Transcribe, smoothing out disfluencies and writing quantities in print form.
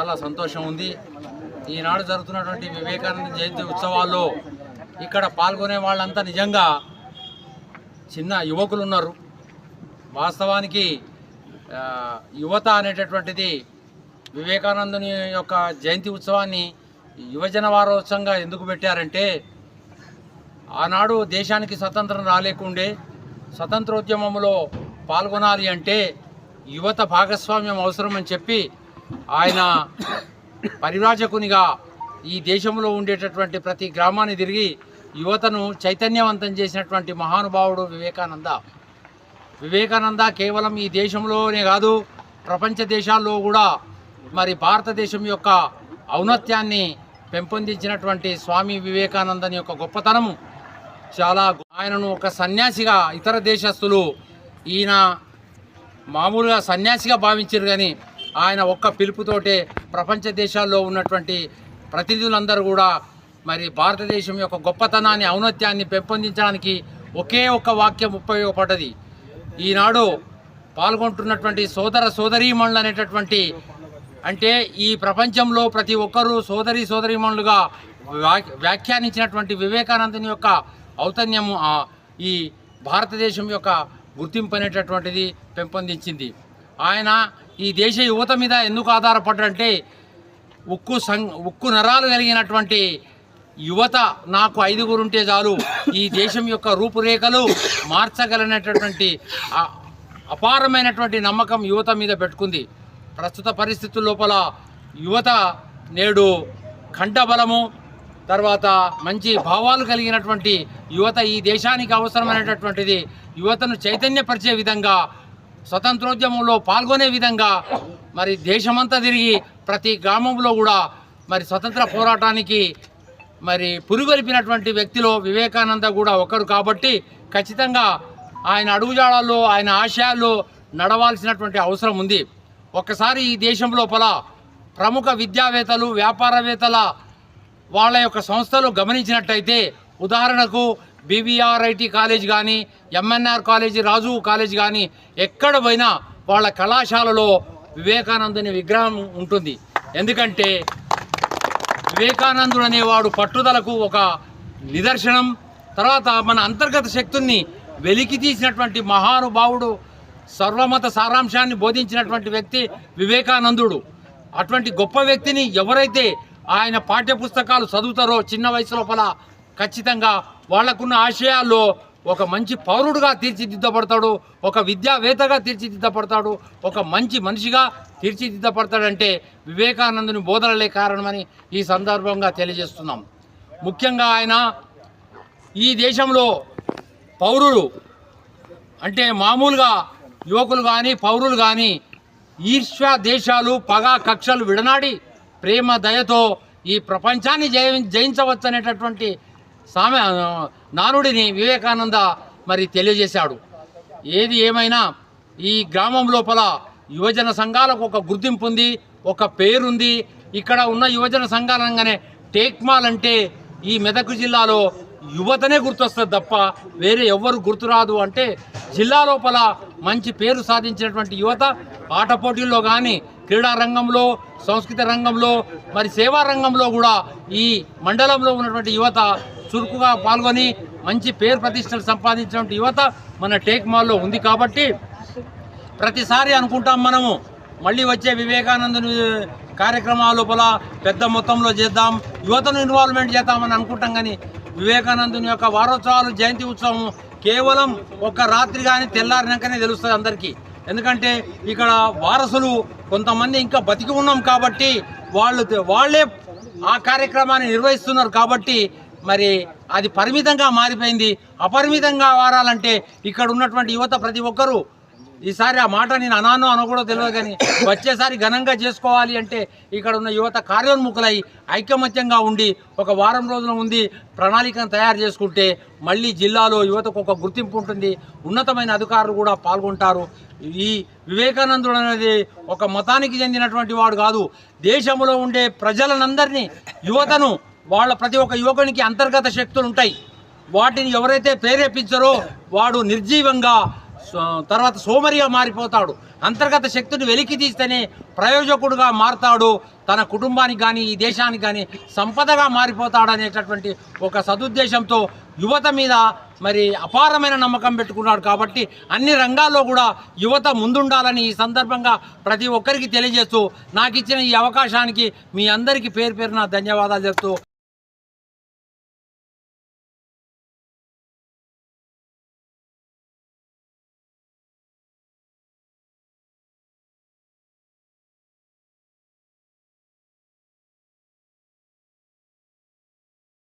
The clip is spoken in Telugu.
చాలా సంతోషం ఉంది. ఈనాడు జరుగుతున్నటువంటి వివేకానంద జయంతి ఉత్సవాల్లో ఇక్కడ పాల్గొనే వాళ్ళంతా నిజంగా చిన్న యువకులు ఉన్నారు. వాస్తవానికి యువత అనేటటువంటిది వివేకానందుని యొక్క జయంతి ఉత్సవాన్ని యువజన వారోత్సవంగా ఎందుకు పెట్టారంటే, ఆనాడు దేశానికి స్వతంత్రం రాలేకుండే స్వతంత్రోద్యమంలో పాల్గొనాలి అంటే యువత భాగస్వామ్యం అవసరమని చెప్పి ఆయన పరివ్రాజకునిగా ఈ దేశంలో ఉండేటటువంటి ప్రతి గ్రామాన్ని తిరిగి యువతను చైతన్యవంతం చేసినటువంటి మహానుభావుడు వివేకానంద కేవలం ఈ దేశంలోనే కాదు, ప్రపంచ దేశాల్లో కూడా మరి భారతదేశం యొక్క ఔన్నత్యాన్ని పెంపొందించినటువంటి స్వామి వివేకానందని యొక్క గొప్పతనము చాలా. ఆయనను ఒక సన్యాసిగా ఇతర దేశస్తులు ఈయన మామూలుగా సన్యాసిగా భావించారు, కానీ ఆయన ఒక్క పిలుపుతోటే ప్రపంచ దేశాల్లో ఉన్నటువంటి ప్రతినిధులందరూ కూడా మరి భారతదేశం యొక్క గొప్పతనాన్ని ఔన్నత్యాన్ని పెంపొందించడానికి ఒకే ఒక్క వాక్యం ఉపయోగపడ్డది. ఈనాడు పాల్గొంటున్నటువంటి సోదర సోదరీమణులు అనేటటువంటి, అంటే ఈ ప్రపంచంలో ప్రతి ఒక్కరూ సోదరీమణులుగా వ్యాఖ్యానించినటువంటి వివేకానందుని యొక్క ఔన్నత్యము ఈ భారతదేశం యొక్క గుర్తింపు అనేటటువంటిది పెంపొందించింది. ఆయన ఈ దేశ యువత మీద ఎందుకు ఆధారపడ్డంటే, ఉక్కు నరాలు కలిగినటువంటి యువత నాకు 5 ఉంటే చాలు ఈ దేశం యొక్క రూపురేఖలు మార్చగలనటువంటి అపారమైనటువంటి నమ్మకం యువత మీద పెట్టుకుంది. ప్రస్తుత పరిస్థితుల లోపల యువత నేడు కంఠబలము, తర్వాత మంచి భావాలు కలిగినటువంటి యువత ఈ దేశానికి అవసరమైనటువంటిది. యువతను చైతన్యపరిచే విధంగా, స్వతంత్రోద్యమంలో పాల్గొనే విధంగా మరి దేశమంతా తిరిగి ప్రతి గ్రామంలో కూడా మరి స్వతంత్ర పోరాటానికి మరి పురుగొలిపినటువంటి వ్యక్తిలో వివేకానంద కూడా ఒకరు. కాబట్టి ఖచ్చితంగా ఆయన అడుగుజాడల్లో, ఆయన ఆశయాల్లో నడవాల్సినటువంటి అవసరం ఉంది. ఒక్కసారి ఈ దేశం లోపల ప్రముఖ విద్యావేత్తలు, వ్యాపారవేత్తల వాళ్ళ యొక్క సంస్థలు గమనించినట్టయితే, ఉదాహరణకు బీబీఆర్ఐటి కాలేజ్ కానీ, ఎంఎన్ఆర్ కాలేజీ, రాజు కాలేజ్ కానీ, ఎక్కడ పోయినా వాళ్ళ కళాశాలలో వివేకానందుని విగ్రహం ఉంటుంది. ఎందుకంటే వివేకానందుడు అనేవాడు పట్టుదలకు ఒక నిదర్శనం. తర్వాత మన అంతర్గత శక్తుల్ని వెలికి తీసినటువంటి మహానుభావుడు, సర్వమత సారాంశాన్ని బోధించినటువంటి వ్యక్తి వివేకానందుడు. అటువంటి గొప్ప వ్యక్తిని ఎవరైతే ఆయన పాఠ్యపుస్తకాలు చదువుతారో చిన్న వయసు లోపల, ఖచ్చితంగా వాళ్లకున్న ఆశయాల్లో ఒక మంచి పౌరుడుగా తీర్చిదిద్దపడతాడు, ఒక విద్యావేత్తగా తీర్చిదిద్దపడతాడు, ఒక మంచి మనిషిగా తీర్చిదిద్దపడతాడంటే వివేకానందుని బోధనలే కారణమని ఈ సందర్భంగా తెలియజేస్తున్నాం. ముఖ్యంగా ఆయన ఈ దేశంలో పౌరులు అంటే మామూలుగా యువకులు కానీ పౌరులు కానీ ఈర్ష్య దేశాలు, పగ, కక్షలు విడనాడి ప్రేమ దయతో ఈ ప్రపంచాన్ని జయించవచ్చు అనేటటువంటి నానుడిని వివేకానంద మరి తెలియజేశాడు. ఏది ఏమైనా ఈ గ్రామం లోపల యువజన సంఘాలకు ఒక గుర్తింపు ఉంది, ఒక పేరుంది. ఇక్కడ ఉన్న యువజన సంఘాలంగానే టేక్మాల్ అంటే ఈ మెదక్ జిల్లాలో యువతనే గుర్తొస్తుంది తప్ప వేరే ఎవ్వరు గుర్తురాదు. అంటే జిల్లా లోపల మంచి పేరు సాధించినటువంటి యువత ఆట పోటీల్లో కానీ, క్రీడా రంగంలో, సంస్కృత రంగంలో, మరి సేవా రంగంలో కూడా ఈ మండలంలో ఉన్నటువంటి యువత చురుకుగా పాల్గొని మంచి పేరు ప్రతిష్టలు సంపాదించినటువంటి యువత మన టేక్మాల్లో ఉంది. కాబట్టి ప్రతిసారి అనుకుంటాం మనము మళ్ళీ వచ్చే వివేకానందుని కార్యక్రమాల లోపల పెద్ద మొత్తంలో చేద్దాం, యువతను ఇన్వాల్వ్మెంట్ చేద్దామని అనుకుంటాం. కానీ వివేకానందుని యొక్క వారోత్సవాలు, జయంతి ఉత్సవం కేవలం ఒక రాత్రి కానీ తెల్లారినాకనే తెలుస్తుంది అందరికీ. ఎందుకంటే ఇక్కడ వారసులు కొంతమంది ఇంకా బతికి ఉన్నాం కాబట్టి వాళ్ళే ఆ కార్యక్రమాన్ని నిర్వహిస్తున్నారు. కాబట్టి మరి అది పరిమితంగా మారిపోయింది. అపరిమితంగా వారాలంటే ఇక్కడ ఉన్నటువంటి యువత ప్రతి ఒక్కరూ ఈసారి ఆ మాట నేను అనో కూడా తెలియదు, కానీ వచ్చేసారి ఘనంగా చేసుకోవాలి అంటే ఇక్కడ ఉన్న యువత కార్యోన్ముఖులై ఐకమత్యంగా ఉండి ఒక వారం రోజుల ముందు ప్రణాళికను తయారు చేసుకుంటే మళ్ళీ జిల్లాలో యువతకు ఒక గుర్తింపు ఉంటుంది, ఉన్నతమైన అధికారులు కూడా పాల్గొంటారు. ఈ వివేకానందుడు అనేది ఒక మతానికి చెందినటువంటి వాడు కాదు, దేశంలో ఉండే ప్రజలనందరినీ, యువతను, వాళ్ళ ప్రతి ఒక్క యువకునికి అంతర్గత శక్తులు ఉంటాయి. వాటిని ఎవరైతే ప్రేరేపించారో వాడు నిర్జీవంగా తర్వాత సోమరిగా మారిపోతాడు. అంతర్గత శక్తిని వెలికి తీస్తేనే ప్రయోజకుడుగా మారుతాడు, తన కుటుంబానికి కానీ ఈ దేశానికి కానీ సంపదగా మారిపోతాడు అనేటటువంటి ఒక సదుద్దేశంతో యువత మీద మరి అపారమైన నమ్మకం పెట్టుకున్నాడు. కాబట్టి అన్ని రంగాల్లో కూడా యువత ముందుండాలని ఈ సందర్భంగా ప్రతి ఒక్కరికి తెలియజేస్తూ నాకు ఇచ్చిన ఈ అవకాశానికి మీ అందరికీ పేరు పేరున ధన్యవాదాలు చెప్తూ